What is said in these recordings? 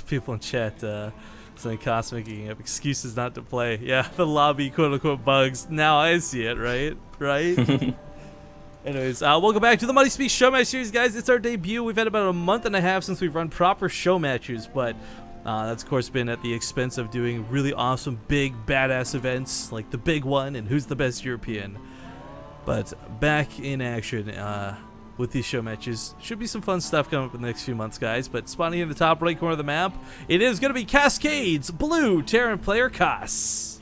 some people in chat saying Kas making up excuses not to play. Yeah, the lobby quote-unquote bugs. Now I see it, right? Right? Anyways, welcome back to the Money Speaks Showmatch series, guys. It's our debut. We've had about a month and a half since we've run proper show matches, but that's, of course, been at the expense of doing really awesome, big, badass events like the big one and Who's the Best European. But back in action with these show matches. Should be some fun stuff coming up in the next few months, guys. But spawning in the top right corner of the map, it is going to be Cascade's blue Terran player Kas.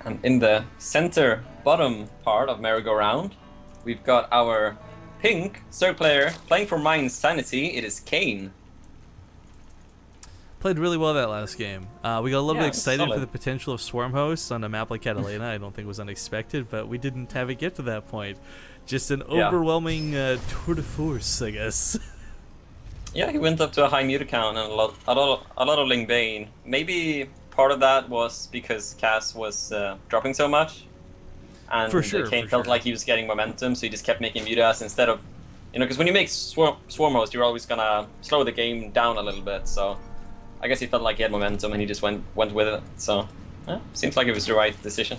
And in the center bottom part of merry-go-round, we've got our pink Zerg player playing for Mind Sanity. It is Kane. Played really well that last game. We got a little bit excited solid for the potential of Swarm Hosts on a map like Catalina. I don't think it was unexpected, but we didn't have it get to that point. Just an overwhelming tour de force, I guess. Yeah, he went up to a high mute account and a lot of Ling Bane. Maybe part of that was because Kas was dropping so much, and Kane felt like he was getting momentum, so he just kept making mutas instead of, because when you make swarm host, you're always gonna slow the game down a little bit. So I guess he felt like he had momentum and he just went with it. So seems like it was the right decision.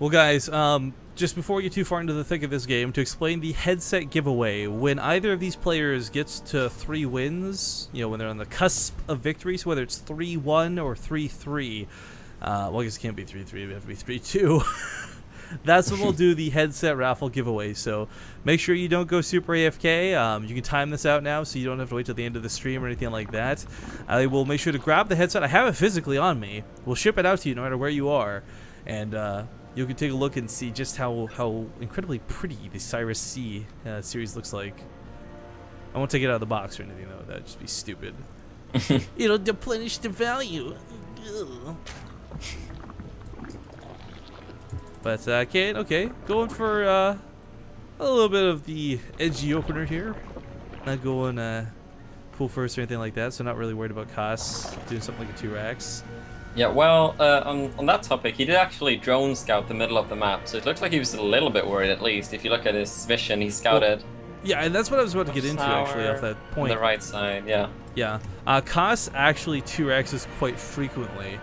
Well, guys, just before we get too far into the thick of this game, to explain the headset giveaway, when either of these players gets to 3 wins, when they're on the cusp of victory, so whether it's 3-1 or 3-3, well, I guess it can't be 3-3, it would have to be 3-2. That's when we'll do the headset raffle giveaway. So make sure you don't go super AFK. You can time this out now, so you don't have to wait till the end of the stream or anything like that. I will make sure to grab the headset. I have it physically on me. We'll ship it out to you no matter where you are, and you can take a look and see just how incredibly pretty the Cyrus C series looks like. I won't take it out of the box or anything, though. That'd just be stupid. It'll deplenish the value. But Kane, okay, going for a little bit of the edgy opener here. Not going full first or anything like that, so not really worried about Kas doing something like a 2-Rax. Yeah, well, on that topic, he did actually drone scout the middle of the map, so it looks like he was a little bit worried at least. If you look at his vision, he scouted. Well, yeah, and that's what I was about to get into actually off that point. On the right side, yeah. Yeah, Kas actually 2-Raxes quite frequently.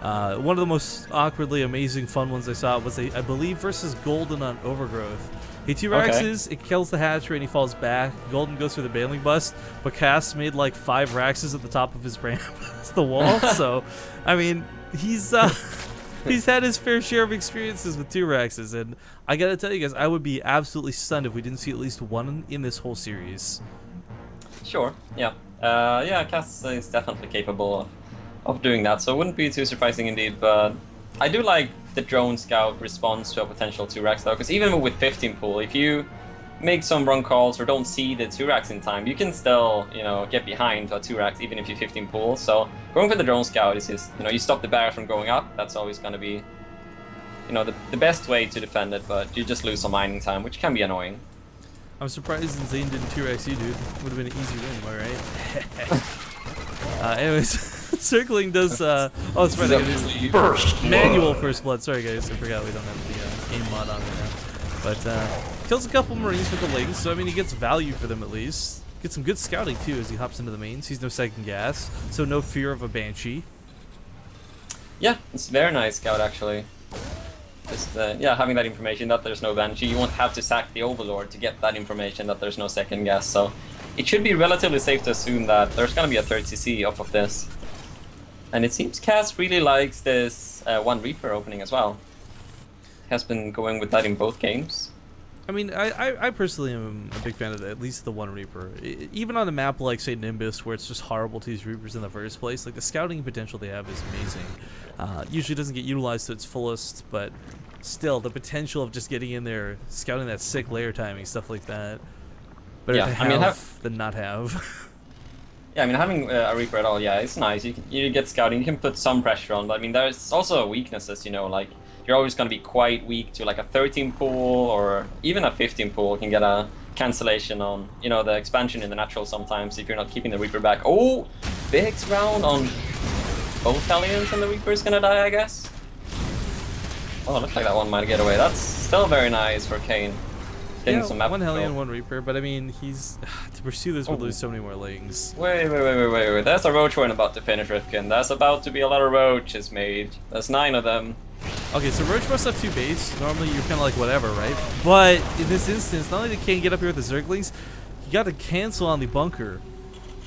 One of the most awkwardly amazing fun ones I saw was, I believe, versus Golden on Overgrowth. He 2-Raxes, it kills the hatchery and he falls back. Golden goes for the bailing bust, but Kas made like 5 Raxes at the top of his ramp. It's the wall, so, I mean, he's had his fair share of experiences with 2-Raxes, and I gotta tell you guys, I would be absolutely stunned if we didn't see at least one in this whole series. Sure, yeah. Yeah, Kas is definitely capable of doing that, so it wouldn't be too surprising indeed, but I do like the drone scout response to a potential 2-Rax though, because even with 15 pool, if you make some wrong calls or don't see the 2-Rax in time, you can still, get behind a 2-Rax even if you 15 pool. So going for the drone scout is just, you stop the barrier from going up. That's always going to be, the best way to defend it, but you just lose some mining time, which can be annoying. I'm surprised Zane didn't 2-Rax you, dude. Would have been an easy win, am I right? Anyways. Circling does, oh, that's right, manual first blood. Sorry guys, I forgot we don't have the game mod on right now. But kills a couple Marines with the Lings, so I mean he gets value for them at least. Gets some good scouting too as he hops into the mains. He's no second gas, so no fear of a Banshee. Yeah, it's very nice scout actually. Just yeah, having that information that there's no Banshee, you won't have to sack the Overlord to get that information that there's no second gas, so it should be relatively safe to assume that there's gonna be a 3rd CC off of this. And it seems Kas really likes this 1 Reaper opening as well. He has been going with that in both games. I mean, I personally am a big fan of at least the 1 Reaper. Even on a map like, say, Nimbus, where it's just horrible to use Reapers in the first place, like the scouting potential they have is amazing. Usually doesn't get utilized to its fullest, but still, the potential of just getting in there, scouting that sick layer timing, stuff like that. Better to have than not have. Yeah, I mean, having a Reaper at all, yeah, it's nice. You get scouting, you can put some pressure on, but I mean, there's also weaknesses, like, you're always going to be quite weak to like a 13 pool, or even a 15 pool can get a cancellation on, the expansion in the natural sometimes if you're not keeping the Reaper back. Oh, big round on both Hellions, and the Reaper's going to die, I guess. Oh, looks like that one might get away. That's still very nice for Kane. Getting some map one Hellion, control. one Reaper, but I mean, he's to pursue this would Oh. lose so many more lanes. Wait. There's a roach horn about to finish, Rifkin. There's about to be a lot of roaches made. There's 9 of them. Okay, so Roach must have 2 base. Normally you're kind of like whatever, right? But in this instance, not only did Kane get up here with the Zerglings, he got to cancel on the bunker.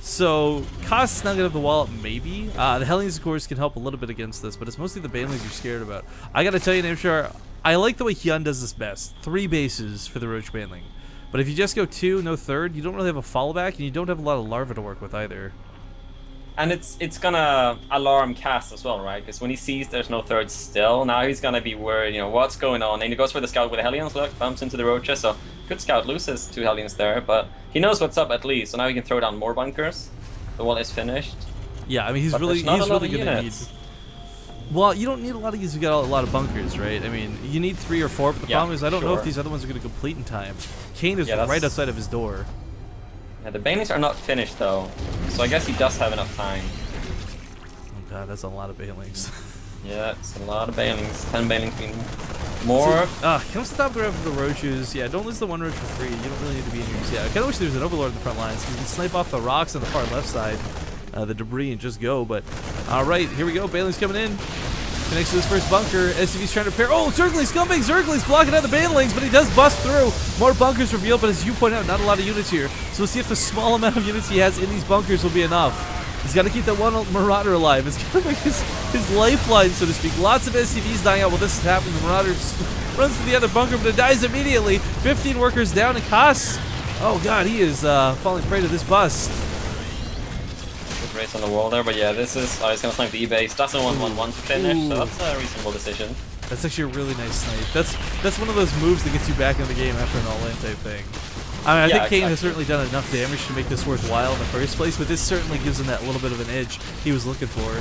So Kas is not gonna have the wall up, maybe. The Hellions, of course, can help a little bit against this, but it's mostly the Banelings you're scared about. I gotta tell you, Nameshar, I like the way Hyun does this best. 3 bases for the Roach Baneling. But if you just go 2, no third, you don't really have a fallback, and you don't have a lot of larva to work with either. And it's gonna alarm Cass as well, right? Because when he sees there's no third still, now he's gonna be worried, you know, what's going on. And he goes for the scout with the Hellions, look, bumps into the Roaches, so good scout, loses 2 Hellions there, but he knows what's up at least, so now he can throw down more bunkers. The wall is finished. Yeah, I mean, he's But really there's not a lot of gonna need. units. Well, you don't need a lot of these. You got a lot of bunkers, right? I mean, you need 3 or 4, but the problem is I don't know if these other ones are going to complete in time. Kane is right outside of his door. Yeah, the Banelings are not finished though, so I guess he does have enough time. Oh god, that's a lot of Banelings. Yeah, it's a lot of Banelings. 10 Banelings being more. Comes to top grab for the Roaches. Yeah, don't lose the 1 Roach for free. You don't really need to be in here. Yeah, I kind of wish there was an Overlord in the front lines. You can snipe off the rocks on the far left side, the debris, and just go. But, alright, here we go. Banelings coming in. Connects to his first bunker. SCV's trying to repair. Oh, Zerglings, scumbag Zerglings blocking out the Banelings, but he does bust through. More bunkers revealed, but as you point out, not a lot of units here. So we'll see if the small amount of units he has in these bunkers will be enough. He's got to keep that one Marauder alive. It's kind of like his lifeline, so to speak. Lots of SCVs dying out while this is happening. The Marauder runs to the other bunker, but it dies immediately. 15 workers down, and Kas, oh god, he is falling prey to this bust. Good race on the wall there, but yeah, this is. Oh, he's gonna snipe the E-base. Doesn't want 1-1 to finish, so that's a reasonable decision. That's actually a really nice snipe. That's one of those moves that gets you back in the game after an all-in type thing. I mean, I think Kane has certainly done enough damage to make this worthwhile in the first place, but this certainly gives him that little bit of an edge he was looking for.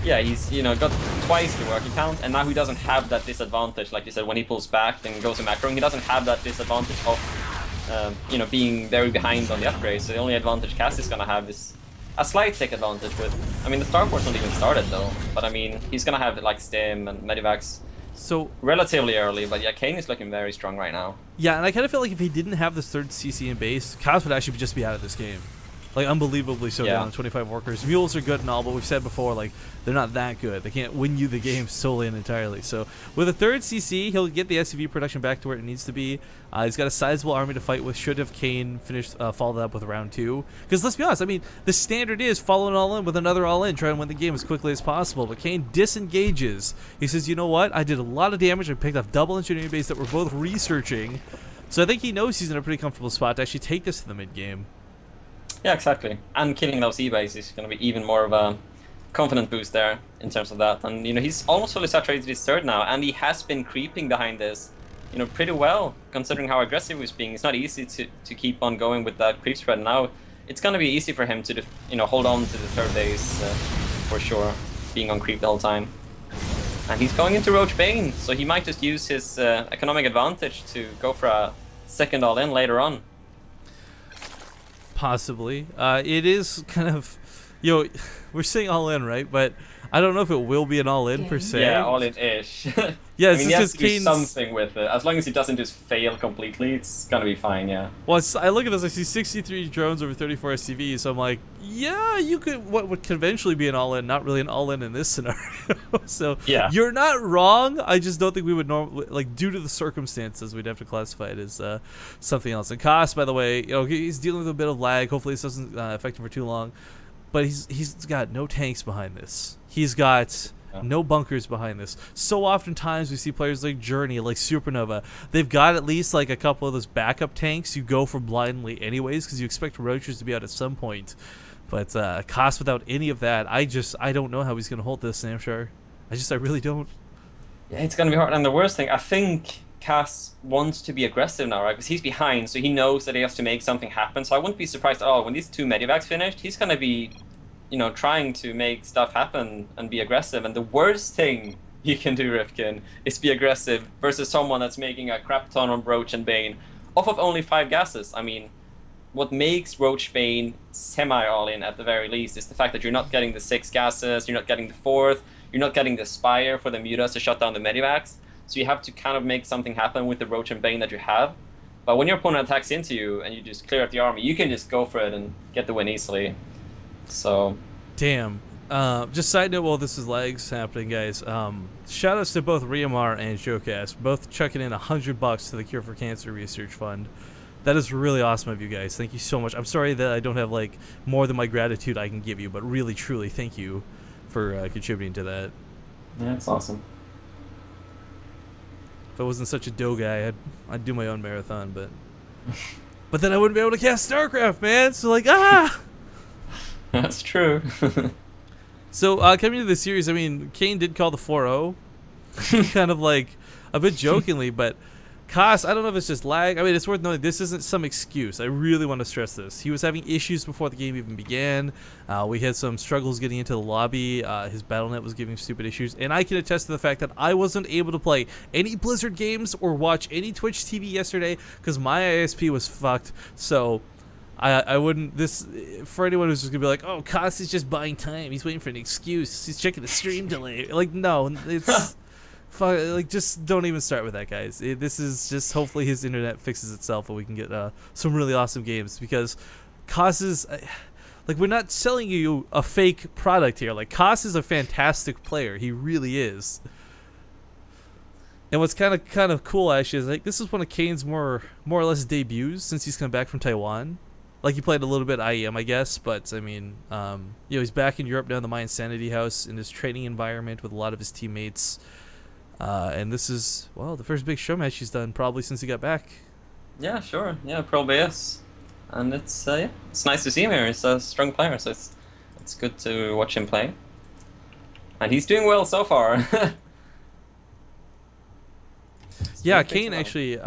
Yeah, he's got twice the working count, and now he doesn't have that disadvantage, like you said, when he pulls back and goes to macro, he doesn't have that disadvantage of being very behind on the upgrades. So the only advantage Cass is gonna have is a slight tech advantage with. I mean, the Starport's not even started though, but I mean, he's gonna have like Stim and Medivacs. So relatively early, but yeah, Kane is looking very strong right now. Yeah, and I kind of feel like if he didn't have this 3rd CC in base, Kas would actually just be out of this game. Like, unbelievably so down to 25 workers. Mules are good and all, but we've said before, like, they're not that good. They can't win you the game solely and entirely. So, with a 3rd CC, he'll get the SCV production back to where it needs to be. He's got a sizable army to fight with. Should have Kane finished, followed up with round 2. Because, let's be honest, I mean, the standard is follow an all-in with another all-in, try and win the game as quickly as possible. But Kane disengages. He says, you know what? I did a lot of damage. I picked up double engineering base that we're both researching. So I think he knows he's in a pretty comfortable spot to actually take this to the mid-game. Yeah, exactly. And killing those E-base is going to be even more of a confident boost there in terms of that. And, he's almost fully saturated his 3rd now, and he has been creeping behind this, pretty well, considering how aggressive he's being. It's not easy to keep on going with that creep spread. Now, it's going to be easy for him to, hold on to the 3rd base for sure, being on creep the whole time. And he's going into Roach Bane, so he might just use his economic advantage to go for a 2nd all-in later on. Possibly. It is kind of, we're saying all in, right? But I don't know if it will be an all in per se. Yeah, all in-ish. Yeah, I mean, he has to do something with it. As long as he doesn't just fail completely, it's gonna be fine, yeah. Well, I look at this, I see 63 drones over 34 SCVs, so I'm like, yeah, you could, what would conventionally be an all-in, not really an all-in in this scenario. So, yeah, you're not wrong, I just don't think we would normally, like, due to the circumstances, we'd have to classify it as something else. And Kas, by the way, he's dealing with a bit of lag, hopefully this doesn't affect him for too long, but he's got no tanks behind this. He's got no bunkers behind this. So oftentimes we see players like Journey, like Supernova, they've got at least like a couple of those backup tanks you go for blindly anyways because you expect Roaches to be out at some point. But Kas without any of that, I don't know how he's going to hold this, Namshar. I really don't. Yeah, it's going to be hard. And the worst thing, I think Kas wants to be aggressive now, right? Because he's behind, so he knows that he has to make something happen. So I wouldn't be surprised at all when these 2 Medivacs finished, he's going to be trying to make stuff happen and be aggressive. And the worst thing you can do, Rifkin, is be aggressive versus someone that's making a crap ton on Roach and Bane off of only 5 gases. I mean, what makes Roach Bane semi-all-in at the very least is the fact that you're not getting the 6 gases, you're not getting the 4th, you're not getting the Spire for the Mutas to shut down the Medivacs. So you have to kind of make something happen with the Roach and Bane that you have. But when your opponent attacks into you and you just clear out the army, you can just go for it and get the win easily. So, damn. Just side note while this is lags happening, guys. Shout outs to both Riamar and Showcast, both chucking in $100 to the Cure for Cancer Research Fund. That is really awesome of you guys. Thank you so much. I'm sorry that I don't have like more than my gratitude I can give you, but really, truly, thank you for contributing to that. Yeah, it's awesome. If I wasn't such a dough guy, I'd do my own marathon, but then I wouldn't be able to cast StarCraft, man. So like, That's true. So coming to the series, I mean, Kane did call the 4-0, kind of like a bit jokingly, but Kas, I don't know if it's just lag. I mean, it's worth noting this isn't some excuse. I really want to stress this. He was having issues before the game even began. We had some struggles getting into the lobby. His BattleNet was giving stupid issues, and I can attest to the fact that I wasn't able to play any Blizzard games or watch any Twitch TV yesterday because my ISP was fucked. So I wouldn't, this, for anyone who's just gonna be like, oh, Kas is just buying time, he's waiting for an excuse, he's checking the stream delay. Like, no, it's fuck, like, just don't even start with that, guys. This is just, hopefully his internet fixes itself and we can get some really awesome games, because Kas is, like, we're not selling you a fake product here. Like, Kas is a fantastic player, he really is. And what's kind of cool actually is, like, this is one of Kane's more or less debuts since he's come back from Taiwan. Like, he played a little bit IEM, I guess, but I mean, you know, he's back in Europe down the My Insanity house in his training environment with a lot of his teammates. And this is, well, the first big show match he's done probably since he got back. Yeah, sure. Yeah, probably is. And it's yeah, it's nice to see him here. He's a strong player, so it's good to watch him play. And he's doing well so far. Yeah, Kane actually,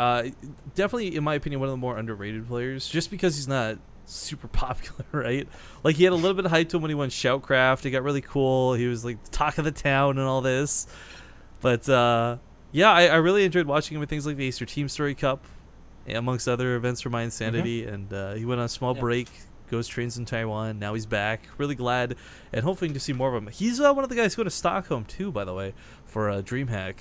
definitely, in my opinion, one of the more underrated players, just because he's not super popular, right? Like, he had a little bit of hype to him when he won Shoutcraft. It got really cool. He was, like, the talk of the town and all this. But, yeah, I really enjoyed watching him with things like the Acer Team Story Cup, amongst other events for My Insanity. And he went on a small break, goes trains in Taiwan. Now he's back. Really glad, and hoping to see more of him. He's one of the guys going to Stockholm, too, by the way, for DreamHack.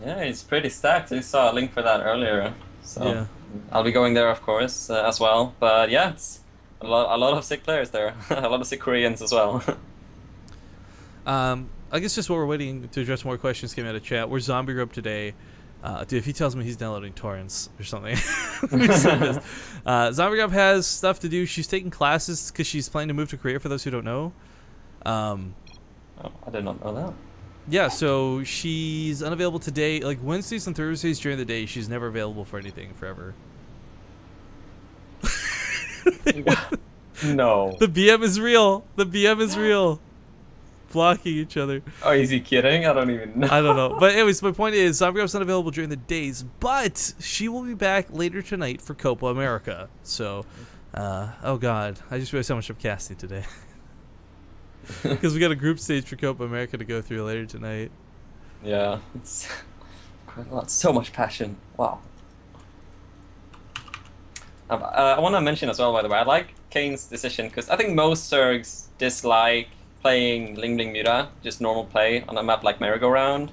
Yeah, he's pretty stacked. I saw a link for that earlier, so yeah. I'll be going there, of course, as well. But yeah, it's a lot of sick players there, a lot of sick Koreans as well. I guess just while we're waiting to address more questions came out of chat, we're Zombie Grub today. Dude, if he tells me he's downloading torrents or something. Zombie Grub has stuff to do. She's taking classes because she's planning to move to Korea, for those who don't know. Oh, I did not know that. Yeah, so she's unavailable today. Like, Wednesdays and Thursdays during the day, she's never available for anything forever. No. The BM is real. The BM is real. Blocking each other. Oh, is he kidding? I don't even know. I don't know. But anyways, my point is, Zombie Grub's not available during the days, but she will be back later tonight for Copa America. So, oh god, I just realized how much I'm casting today. Because we got a group stage for Copa America to go through later tonight. Yeah, it's quite a lot. So much passion. Wow. I want to mention as well, by the way, I like Kane's decision because I think most Zergs dislike playing Ling Bling Mura, just normal play on a map like Merry-Go-Round,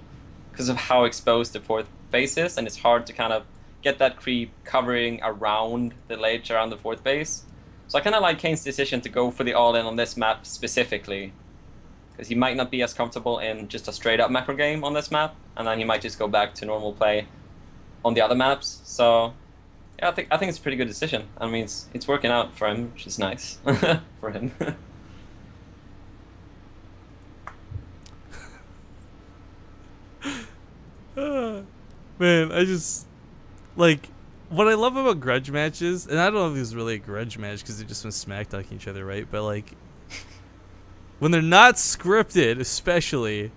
because of how exposed the fourth base is, and it's hard to kind of get that creep covering around the ledge around the fourth base. So I kind of like Kane's decision to go for the all-in on this map specifically, because he might not be as comfortable in just a straight-up macro game on this map, and then he might just go back to normal play on the other maps. So yeah, I think it's a pretty good decision. I mean, it's working out for him, which is nice for him. Man, I just, like, what I love about grudge matches, and I don't know if this is really a grudge match because they've just been smack talking each other, right? But like, when they're not scripted, especially,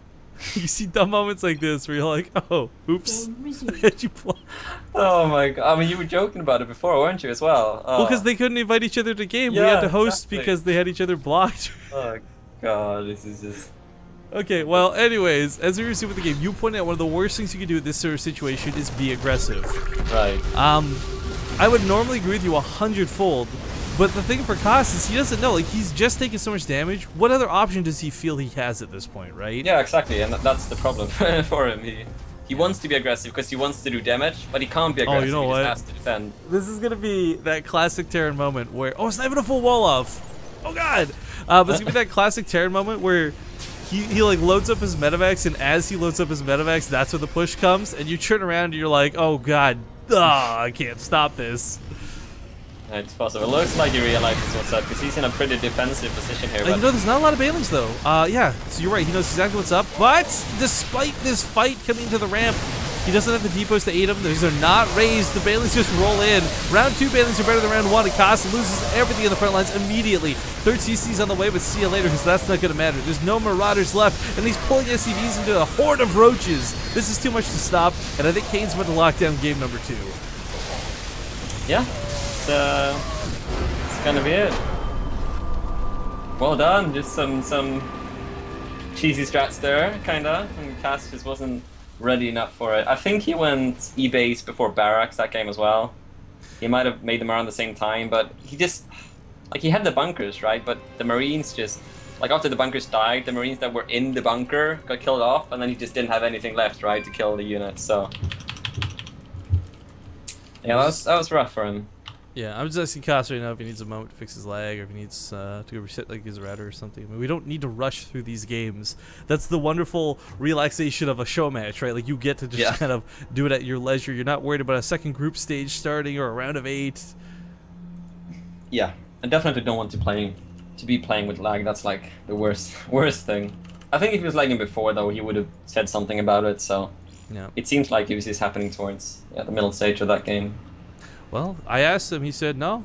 you see dumb moments like this where you're like, oh, oops. Oh my god. I mean, you were joking about it before, weren't you, as well? Oh. Well, because they couldn't invite each other to game. Yeah, we had to host exactly. because they had each other blocked. Oh god, this is just... Okay, well, anyways, as we proceed with the game, you pointed out one of the worst things you can do in this sort of situation is be aggressive. Right. I would normally agree with you 100-fold, but the thing for Kas is he doesn't know. Like, he's just taking so much damage. What other option does he feel he has at this point, right? Yeah, exactly, and that's the problem for him. He wants to be aggressive because he wants to do damage, but he can't be aggressive. You know he what? just has to defend. This is gonna be that classic Terran moment where it's not even a full wall off. Oh god! But it's gonna be that classic Terran moment where he like loads up his metavacs, and as he loads up his metavacs, that's where the push comes, and you turn around and you're like, oh god, I can't stop this. It's possible. It looks like he realizes what's up because he's in a pretty defensive position here. You know, there's not a lot of Bailey's though. Yeah, so you're right. He knows exactly what's up. But despite this fight coming to the ramp, he doesn't have the depots to aid him. These are not raised. The Baileys just roll in. Round 2 Baileys are better than round 1. And Kas loses everything in the front lines immediately. Third CC's on the way, but see you later because that's not going to matter. There's no Marauders left, and he's pulling SCVs into a horde of roaches. This is too much to stop, and I think Kane's about to lock down game number 2. Yeah. It's gonna be it. Well done. Just some cheesy strats there, kinda. And Kas just wasn't ready enough for it. I think he went E-base before Barracks that game as well. He might have made them around the same time, but he just he had the bunkers, right? But the Marines just after the bunkers died, the Marines that were in the bunker got killed off, and then he just didn't have anything left, right, to kill the units. So yeah, that was rough for him. Yeah, I'm just asking Kas right now if he needs a moment to fix his lag, or if he needs to go reset like his router or something. I mean, we don't need to rush through these games. That's the wonderful relaxation of a show match, right? Like, you get to just kind of do it at your leisure. You're not worried about a second group stage starting or a round of 8. Yeah, I definitely don't want to be playing with lag. That's like the worst thing. I think if he was lagging before, though, he would have said something about it. So yeah, it seems like it was just happening towards the middle stage of that game. Well, I asked him. He said no.